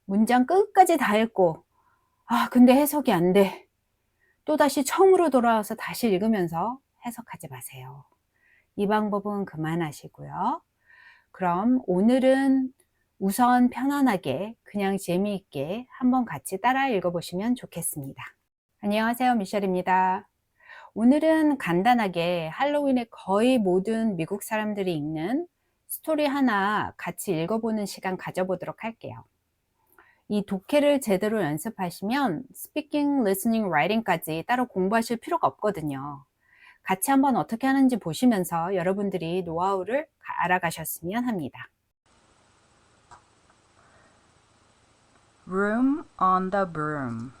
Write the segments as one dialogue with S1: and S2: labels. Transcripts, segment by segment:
S1: 문장 끝까지 다 읽고 근데 해석이 안 돼. 또다시 처음으로 돌아와서 다시 읽으면서 해석하지 마세요. 이 방법은 그만하시고요. 그럼 오늘은 우선 편안하게 그냥 재미있게 한번 같이 따라 읽어보시면 좋겠습니다. 안녕하세요, 미셸입니다. 오늘은 간단하게 할로윈에 거의 모든 미국 사람들이 읽는 스토리 하나 같이 읽어보는 시간 가져보도록 할게요. 이 독해를 제대로 연습하시면 스피킹, 리스닝, 라이팅까지 따로 공부하실 필요가 없거든요. 같이 한번 어떻게 하는지 보시면서 여러분들이 노하우를 알아가셨으면 합니다.
S2: Room on the Broom.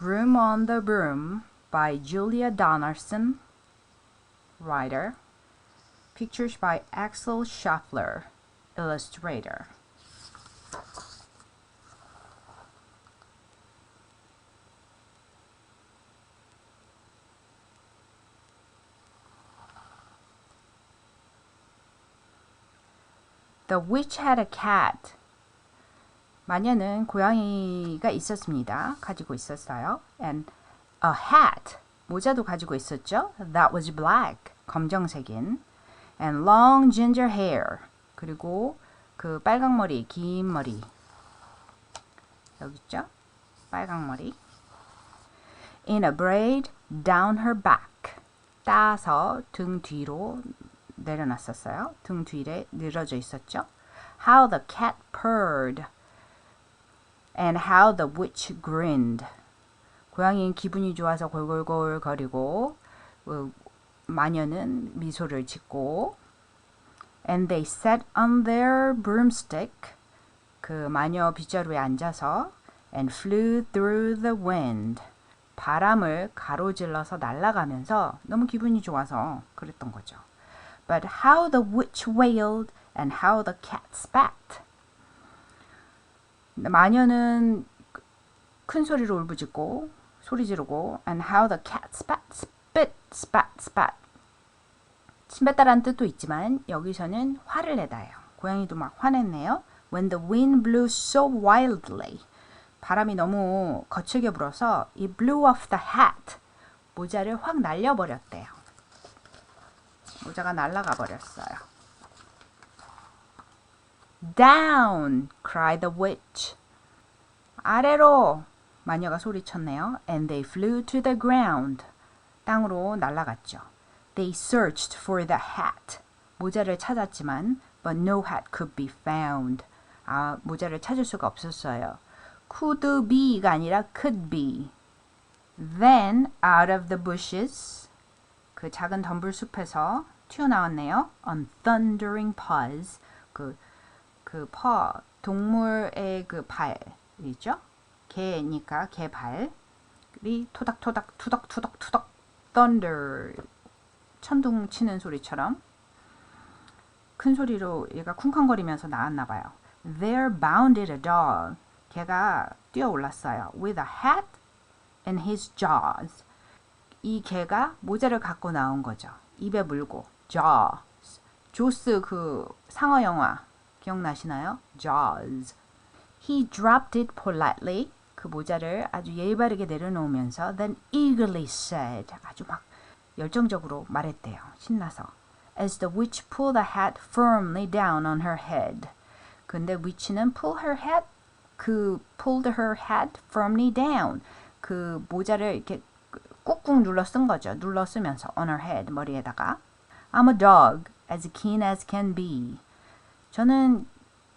S2: Room on the Broom by Julia Donaldson, writer. Pictures by Axel Schaffler, illustrator. The witch had a cat. 마녀는 고양이가 있었습니다. 가지고 있었어요. And a hat. 모자도 가지고 있었죠. That was black. 검정색인. And long ginger hair. 그리고 그 빨강머리, 긴 머리. 여기 있죠? 빨강머리. In a braid down her back. 따서 등 뒤로 내려놨었어요. 등 뒤에 늘어져 있었죠. How the cat purred. And how the witch grinned. 고양이는 기분이 좋아서 골골골 거리고 마녀는 미소를 짓고 And they sat on their broomstick. 그 마녀 빗자루에 앉아서 And flew through the wind. 바람을 가로질러서 날아가면서 너무 기분이 좋아서 그랬던 거죠. But how the witch wailed and how the cat spat. 마녀는 큰 소리로 울부짖고 소리 지르고 and how the cat spat, spat. 침 뱉다라는 뜻도 있지만 여기서는 화를 내다예요. 고양이도 막 화냈네요. When the wind blew so wildly. 바람이 너무 거칠게 불어서 it blew off the hat. 모자를 확 날려버렸대요. 모자가 날아가 버렸어요. Down! cried the witch. 아래로! 마녀가 소리쳤네요. And they flew to the ground. 땅으로 날아갔죠. They searched for the hat. 모자를 찾았지만 but no hat could be found. 모자를 찾을 수가 없었어요. Could be가 아니라 could be. Then out of the bushes. 그 작은 덤불숲에서 튀어나왔네요. On thundering paws. 동물의 그 발이죠. 개니까 개 발이 토닥토닥 투덕투덕 thunder 천둥 치는 소리처럼 큰 소리로 얘가 쿵쾅거리면서 나왔나 봐요. There bounded a dog. 개가 뛰어올랐어요. With a hat in his jaws. 이 개가 모자를 갖고 나온 거죠. 입에 물고 jaws. 조스 그 상어 영화 기억나시나요? Jaws. He dropped it politely. 그 모자를 아주 예의 바르게 내려놓으면서 then eagerly said. 아주 막 열정적으로 말했대요. 신나서. As the witch pulled the hat firmly down on her head. 근데 witch는 pulled her hat firmly down. 그 모자를 이렇게 꾹꾹 눌러 쓴 거죠. 눌러 쓰면서 on her head, 머리에다가. I'm a dog, as keen as can be. 저는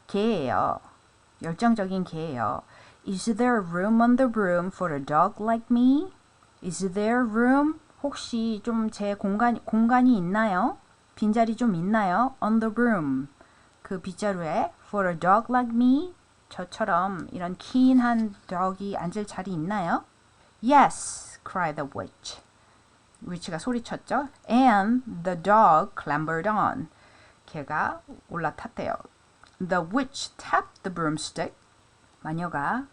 S2: 개예요. 열정적인 개예요. Is there room on the broom for a dog like me? Is there room? 혹시 좀 제 공간이 있나요? 빈자리 좀 있나요? On the broom. 그 빗자루에 for a dog like me? 저처럼 이런 keen한 dog이 앉을 자리 있나요? Yes, cried the witch. 위치가 소리쳤죠. And the dog clambered on. 걔가 올라탔대요. The witch tapped the broomstick. 마녀가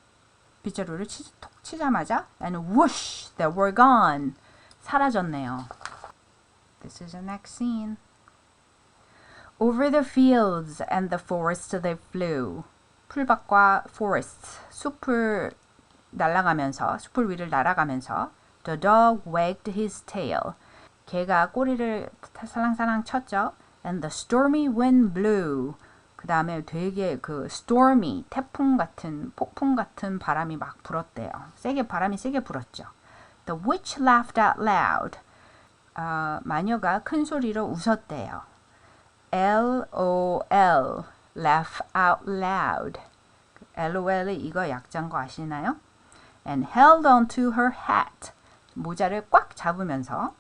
S2: 빗자루를 톡 치자마자 and whoosh, they were gone. 사라졌네요. This is the next scene. Over the fields and the forest they flew. 풀밭과 forest, 숲을 날아가면서, 숲을 위를 날아가면서 The dog wagged his tail. 개가 꼬리를 살랑살랑 쳤죠. And the stormy wind blew. 그 다음에 되게 그 stormy, 태풍 같은, 폭풍 같은 바람이 막 불었대요. 바람이 세게 불었죠. The witch laughed out loud. 마녀가 큰 소리로 웃었대요. LOL, laugh out loud. LOL이 이거 약자인 거 아시나요? And held on to her hat. 모자를 꽉 잡으면서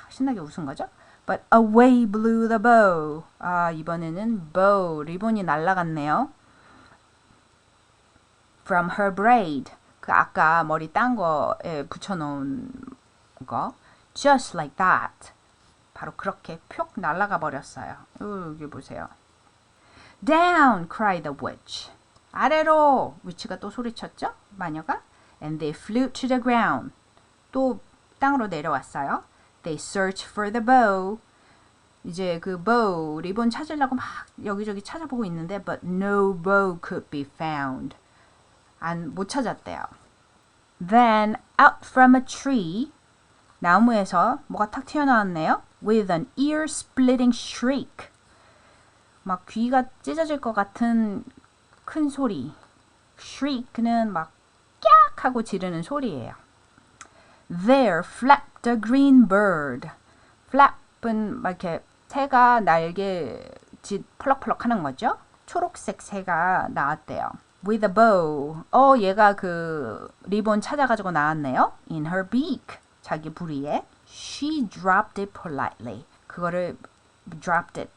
S2: 신나게 웃은 거죠. But away blew the bow. 이번에는 bow, 리본이 날아갔네요. From her braid. 그 아까 머리 딴 거에 붙여놓은 거. Just like that. 바로 그렇게 표 날아가 버렸어요. 여기 보세요. Down, cried the witch. 아래로, 위치가 또 소리쳤죠? 마녀가. And they flew to the ground. 또 땅으로 내려왔어요. They searched for the bow. 이제 그 bow, 리본 찾으려고 막 여기저기 찾아보고 있는데 but no bow could be found. 못 찾았대요. Then out from a tree, 나무에서 뭐가 탁 튀어나왔네요. With an ear-splitting shriek. 막 귀가 찢어질 것 같은 큰 소리. shriek는 막 깍 하고 지르는 소리예요. There flapped a green bird. flap은 막 이렇게 새가 날개 펄럭펄럭 하는 거죠. 초록색 새가 나왔대요. With a bow. 얘가 그 리본 찾아가지고 나왔네요. In her beak. 자기 부리에. She dropped it politely. 그거를 dropped it.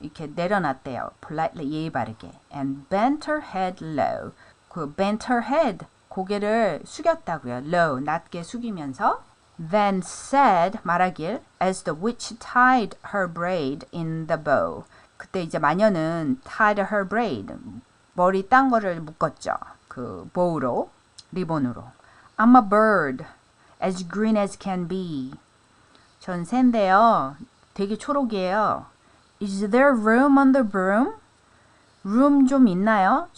S2: 이렇게 내려놨대요. politely 예의 바르게. And bent her head low. 그 bent her head. 고개를 숙였다고요. low. 낮게 숙이면서. Then said, 말하길, as the witch tied her braid in the bow. 그때 이제 마녀는 tied her braid. 머리 딴 거를 묶었죠. 그 bow로, 리본으로. I'm a bird, as green as can be. 전 새인데요. 되게 초록이에요. Is there room on the broom? room 좀 있나요?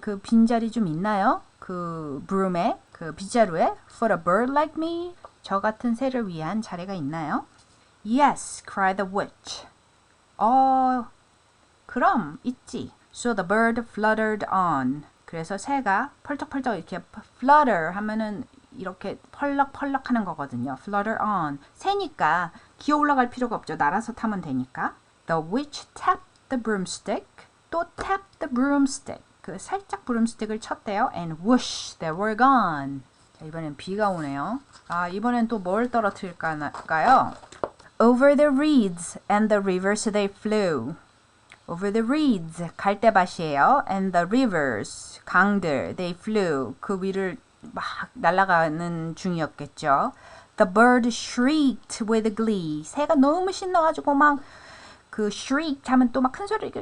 S2: 그 빈자리 좀 있나요? 그 broom에, 그 빗자루에? For a bird like me? 저 같은 새를 위한 자리가 있나요? Yes, cried the witch. 그럼 있지. So the bird fluttered on. 그래서 새가 펄쩍펄쩍 이렇게 flutter 하면은 이렇게 펄럭펄럭 하는 거거든요. flutter on. 새니까 기어 올라갈 필요가 없죠. 날아서 타면 되니까. The witch tapped the broomstick. 또 tapped the broomstick. 그 살짝 브룸스틱을 쳤대요. And whoosh, they were gone. 자, 이번엔 비가 오네요. 이번엔 또 뭘 떨어뜨릴까요? Over the reeds and the rivers they flew. Over the reeds, 갈대밭이에요. And the rivers, 강들, they flew. 그 위를 막 날아가는 중이었겠죠. The bird shrieked with glee. 새가 너무 신나가지고 막 그 shriek 하면 또 막 큰 소리,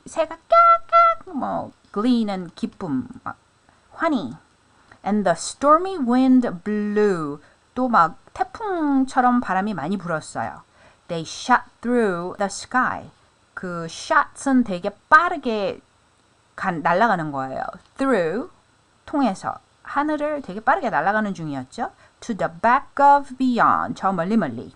S2: 새가 깍깍, 뭐 glee는 기쁨, 막 환희. And the stormy wind blew. 또 막 태풍처럼 바람이 많이 불었어요. They shot through the sky. 그 shot은 되게 빠르게 날아가는 거예요. through, 통해서. 하늘을 되게 빠르게 날아가는 중이었죠. To the back of beyond. 저 멀리.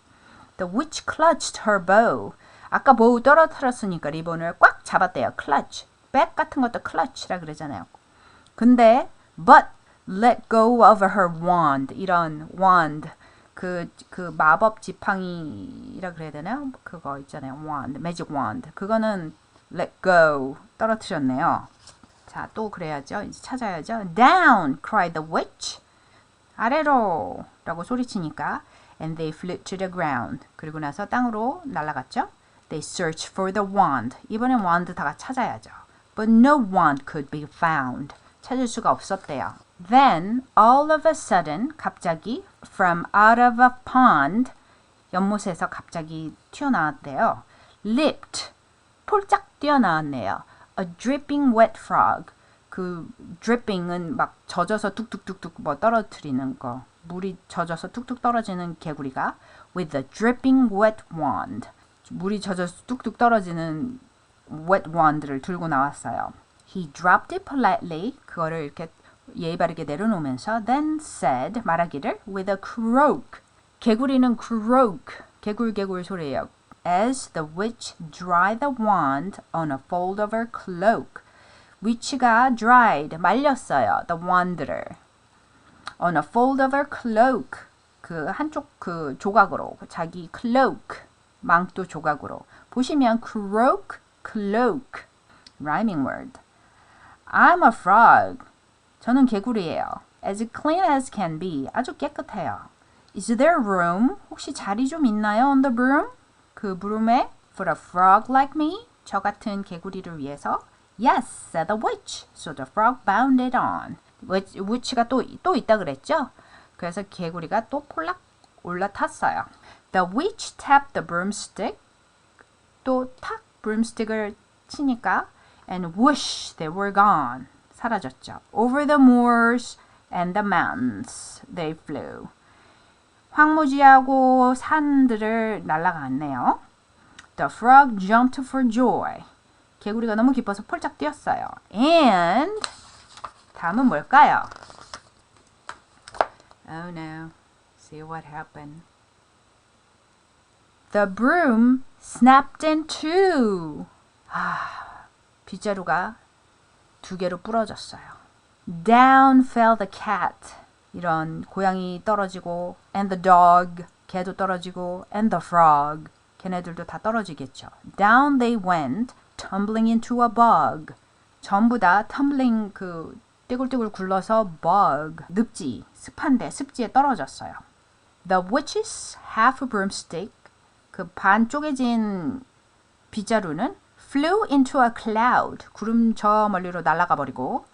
S2: The witch clutched her bow. 아까 bow 떨어뜨렸으니까 리본을 꽉 잡았대요. clutch. back 같은 것도 clutch라 그러잖아요. 근데 but let go of her wand. 이런 wand. 그 마법 지팡이라 그래야 되나요? 그거 있잖아요. wand. magic wand. 그거는 let go. 떨어뜨렸네요. 자, 또 그래야죠. 이제 찾아야죠. Down, cried the witch. 아래로 라고 소리치니까 and they flew to the ground. 그리고 나서 땅으로 날아갔죠. They searched for the wand. 이번엔 wand 다 찾아야죠. But no wand could be found. 찾을 수가 없었대요. Then, all of a sudden, 갑자기 from out of a pond, 연못에서 갑자기 튀어나왔대요. Leaped, 폴짝 뛰어나왔네요. A dripping wet frog. 그 dripping은 막 젖어서 뚝뚝뚝뚝 뭐 떨어뜨리는 거. 물이 젖어서 뚝뚝 떨어지는 개구리가 with a dripping wet wand. 물이 젖어서 뚝뚝 떨어지는 wet wand를 들고 나왔어요. He dropped it politely. 그거를 이렇게 예의 바르게 내려놓으면서 then said 말하기를 with a croak. 개구리는 croak. 개굴개굴 소리예요. As the witch dried the wand on a fold of her cloak. witch가 dried 말렸어요. the wand를 on a fold of her cloak. 그 한쪽 그 조각으로 자기 cloak 망토 조각으로 보시면 croak, cloak rhyming word. I'm a frog. 저는 개구리예요. As clean as can be. 아주 깨끗해요. Is there room? 혹시 자리 좀 있나요? On the broom? 그 broom에 for a frog like me? 저 같은 개구리를 위해서? Yes, said the witch. So the frog bounded on. witch가 또 있다 그랬죠? 그래서 개구리가 또 폴락 올라탔어요. The witch tapped the broomstick. 또 탁 broomstick을 치니까 and whoosh, they were gone. 사라졌죠. Over the moors and the mountains they flew. 황무지하고 산들을 날아갔네요. The frog jumped for joy. 개구리가 너무 기뻐서 폴짝 뛰었어요. And 다음은 뭘까요? Oh no. See what happened. The broom snapped in two. 빗자루가 두 개로 부러졌어요. Down fell the cat. 이런 고양이 떨어지고 and the dog. 개도 떨어지고 and the frog. 걔네들도 다 떨어지겠죠. Down they went, tumbling into a bog. 전부 다 tumbling 그 떼굴떼굴 굴러서 bog. 늪지, 습한데 습지에 떨어졌어요. The witch's half broomstick. 그 반 쪼개진 빗자루는 flew into a cloud. 구름 저 멀리로 날아가 버리고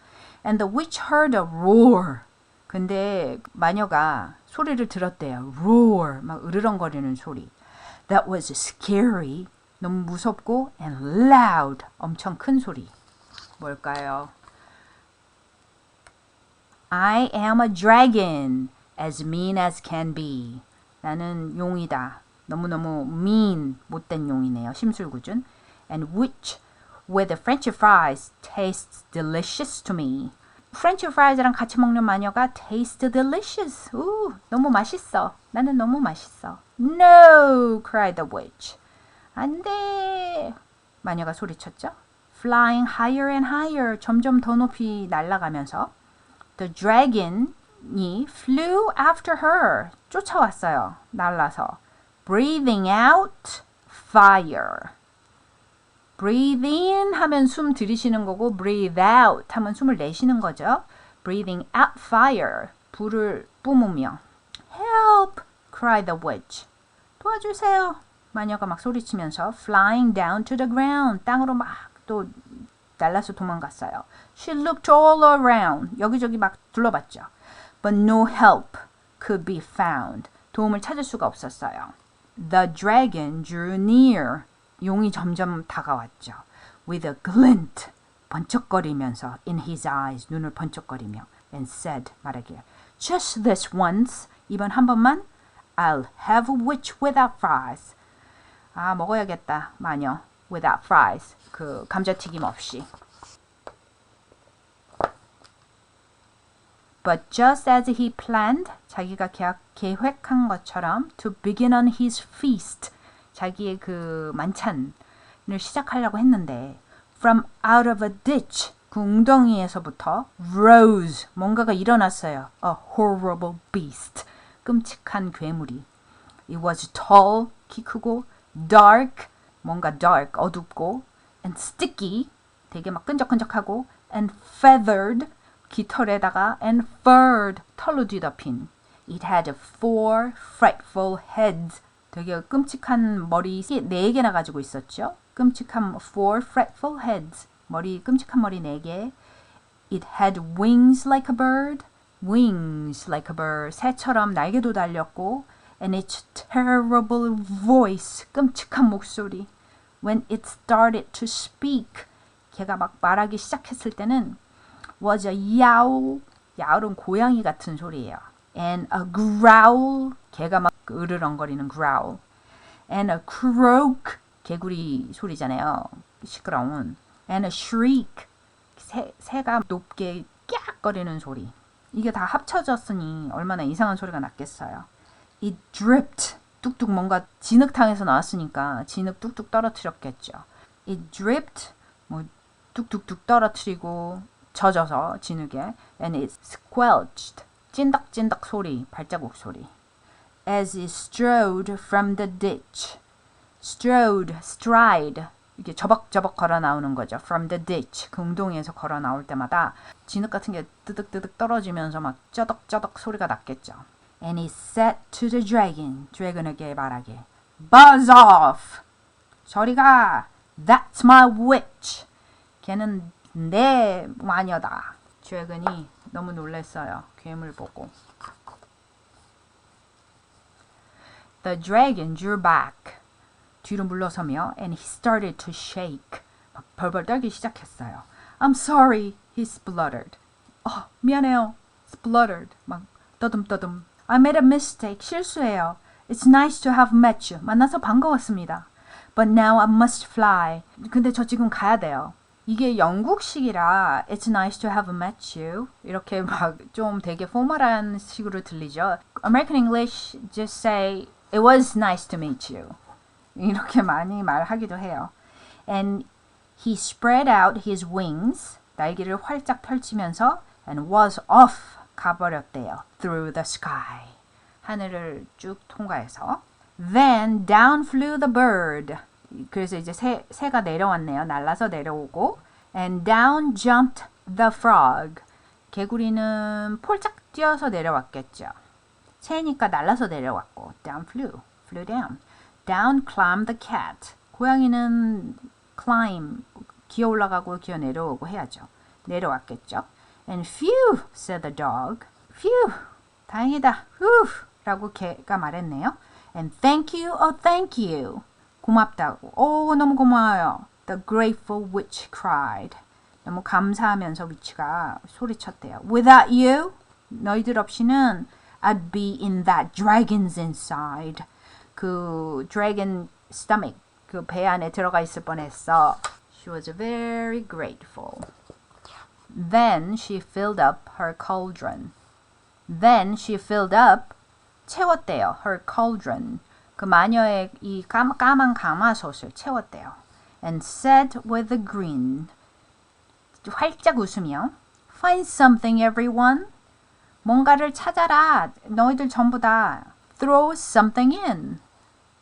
S2: and the witch heard a roar. 근데 마녀가 소리를 들었대요. roar. 막 으르렁거리는 소리. That was scary. 너무 무섭고 and loud. 엄청 큰 소리. 뭘까요? I am a dragon. As mean as can be. 나는 용이다. 너무너무 mean, 못된 용이네요. 심술궂은. And which, with the French fries, tastes delicious to me. French fries랑 같이 먹는 마녀가 taste delicious. 우, 너무 맛있어. 나는 너무 맛있어. No, cried the witch. 안 돼. 마녀가 소리쳤죠. Flying higher and higher. 점점 더 높이 날아가면서 the dragon이 flew after her. 쫓아왔어요. 날라서. Breathing out fire. Breathe in 하면 숨 들이쉬는 거고 breathe out 하면 숨을 내쉬는 거죠. Breathing out fire. 불을 뿜으며 Help! cried the witch. 도와주세요. 마녀가 막 소리치면서 Flying down to the ground. 땅으로 막 또 날라서 도망갔어요. She looked all around. 여기저기 막 둘러봤죠. But no help could be found. 도움을 찾을 수가 없었어요. The dragon drew near. 용이 점점 다가왔죠. With a glint. 번쩍거리면서 in his eyes. 눈을 번쩍거리며 and said 말하기를 Just this once. 이번 한 번만 I'll have a witch without fries. 아 먹어야겠다. 마녀. Without fries. 그 감자튀김 없이. But just as he planned, 자기가 계획한 것처럼 to begin on his feast, 자기의 그 만찬을 시작하려고 했는데 from out of a ditch, 그 웅덩이에서부터 rose, 뭔가가 일어났어요. A horrible beast, 끔찍한 괴물이. It was tall, 키 크고 dark, 뭔가 dark, 어둡고 and sticky, 되게 막 끈적끈적하고 and feathered, 깃털에다가 and furred, 털로 뒤덮인. It had 4 frightful heads. 되게 끔찍한 머리 4개나 가지고 있었죠. 끔찍한 4 frightful heads. 끔찍한 머리 4개. It had wings like a bird. Wings like a bird. 새처럼 날개도 달렸고. And its terrible voice. 끔찍한 목소리. When it started to speak. 걔가 막 말하기 시작했을 때는 was a yowl. yowl은 고양이 같은 소리예요. And a growl. 걔가 막 으르렁거리는 growl. And a croak. 개구리 소리잖아요. 시끄러운. And a shriek. 새가 높게 깍거리는 소리. 이게 다 합쳐졌으니 얼마나 이상한 소리가 났겠어요. It dripped. 뚝뚝 뭔가 진흙탕에서 나왔으니까 진흙 뚝뚝 떨어뜨렸겠죠. It dripped. 뭐 뚝뚝뚝 떨어뜨리고 젖어서 진흙에. And it squelched. 찐덕찐덕 소리, 발자국 소리. As it strode from the ditch. strode, stride. 이게 저벅저벅 걸어 나오는 거죠. From the ditch. 그 웅덩이에서 걸어 나올 때마다 진흙 같은 게 뜨득뜨득 떨어지면서 막 쩌덕쩌덕 소리가 났겠죠. And he said to the dragon. 드래곤에게 말하길. Buzz off. 저리 가. That's my witch. 걔는 내 마녀다. 드래곤이 너무 놀랐어요. 괴물 보고. The dragon drew back. 뒤로 물러서며 and he started to shake. 막 벌벌 떨기 시작했어요. I'm sorry, he spluttered. 미안해요. spluttered. 막 떠듬떠듬. I made a mistake. 실수해요. It's nice to have met you. 만나서 반가웠습니다. But now I must fly. 근데 저 지금 가야 돼요. 이게 영국식이라 It's nice to have met you. 이렇게 막 좀 되게 포멀한 식으로 들리죠. American English just say It was nice to meet you. 이렇게 많이 말하기도 해요. And he spread out his wings. 날개를 활짝 펼치면서 and was off. 가버렸대요. Through the sky. 하늘을 쭉 통과해서. Then down flew the bird. 그래서 이제 새가 내려왔네요. 날아서 내려오고. And down jumped the frog. 개구리는 폴짝 뛰어서 내려왔겠죠. 새니까 날아서 내려왔고. Down flew down. Down climbed the cat. 고양이는 climb, 기어 올라가고 기어 내려오고 해야죠. 내려왔겠죠. And phew, said the dog. Phew, 다행이다. Whew, 라고 개가 말했네요. And thank you. 고맙다고. 너무 고마워요. The grateful witch cried. 너무 감사하면서 위치가 소리쳤대요. Without you, 너희들 없이는 I'd be in that dragon's inside. 그 dragon stomach, 그 배 안에 들어가 있을 뻔했어. She was very grateful. Then she filled up her cauldron. 채웠대요. Her cauldron. 그 마녀의 이 까만 가마솥을 채웠대요. And said with a grin. 활짝 웃으며 Find something, everyone. 뭔가를 찾아라. 너희들 전부 다. Throw something in.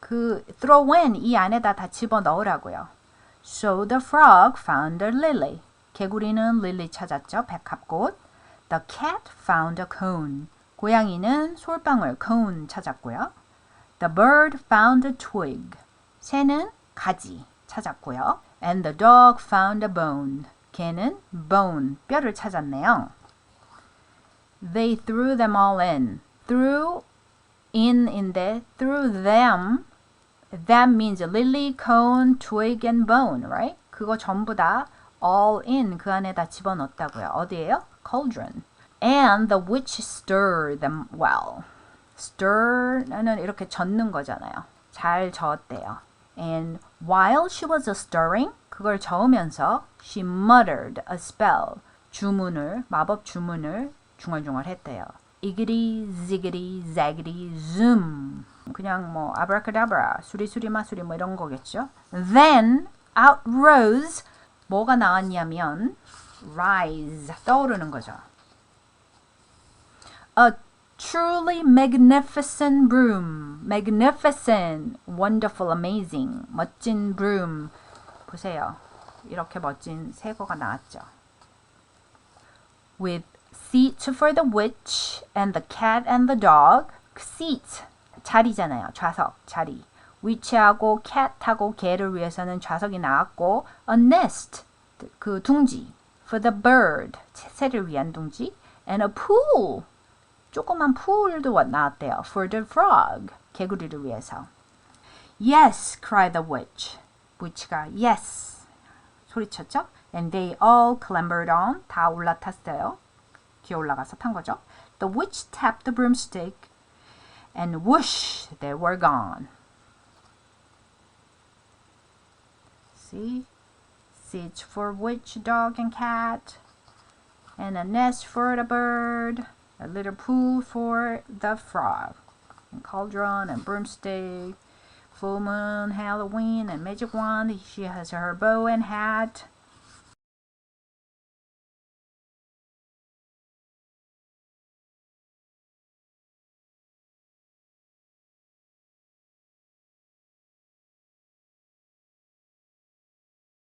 S2: 그 throw in 이 안에다 다 집어 넣으라고요. So the frog found a lily. 개구리는 릴리 찾았죠. 백합꽃. The cat found a cone. 고양이는 솔방울 cone 찾았고요. The bird found a twig. 새는 가지 찾았고요. And the dog found a bone. 개는 bone, 뼈를 찾았네요. They threw them all in. Threw in인데 threw them. That means lily, cone, twig, and bone, right? 그거 전부 다 all in 그 안에다 집어넣었다고요. 어디예요? Cauldron. And the witch stirred them well. stir는 이렇게 젓는 거잖아요. 잘 저었대요. And while she was stirring, 그걸 저으면서 she muttered a spell. 주문을, 마법 주문을 중얼중얼 했대요. 이그리, 지그리, 자그리, zoom. 그냥 뭐 abracadabra, 수리수리 마수리 뭐 이런 거겠죠. Then out rose. 뭐가 나왔냐면 rise, 떠오르는 거죠. A truly magnificent broom. Magnificent, wonderful, amazing. 멋진 broom. 보세요. 이렇게 멋진 새거가 나왔죠. With seat for the witch and the cat and the dog. seat, 자리잖아요. 좌석, 자리. witch하고 cat하고 개를 위해서는 좌석이 나왔고 a nest, 그 둥지. for the bird, 새를 위한 둥지. and a pool, 조그만 pool도 나왔대요. for the frog, 개구리를 위해서. Yes, cried the witch. witch가 yes 소리쳤죠. And they all clambered on. 다 올라탔어요. 기어 올라가서 탄 거죠. The witch tapped the broomstick and whoosh, they were gone. See? seats for witch, dog, and cat, and a nest for the bird, a little pool for the frog, and cauldron and broomstick, full moon, Halloween, and magic wand. She has her bow and hat.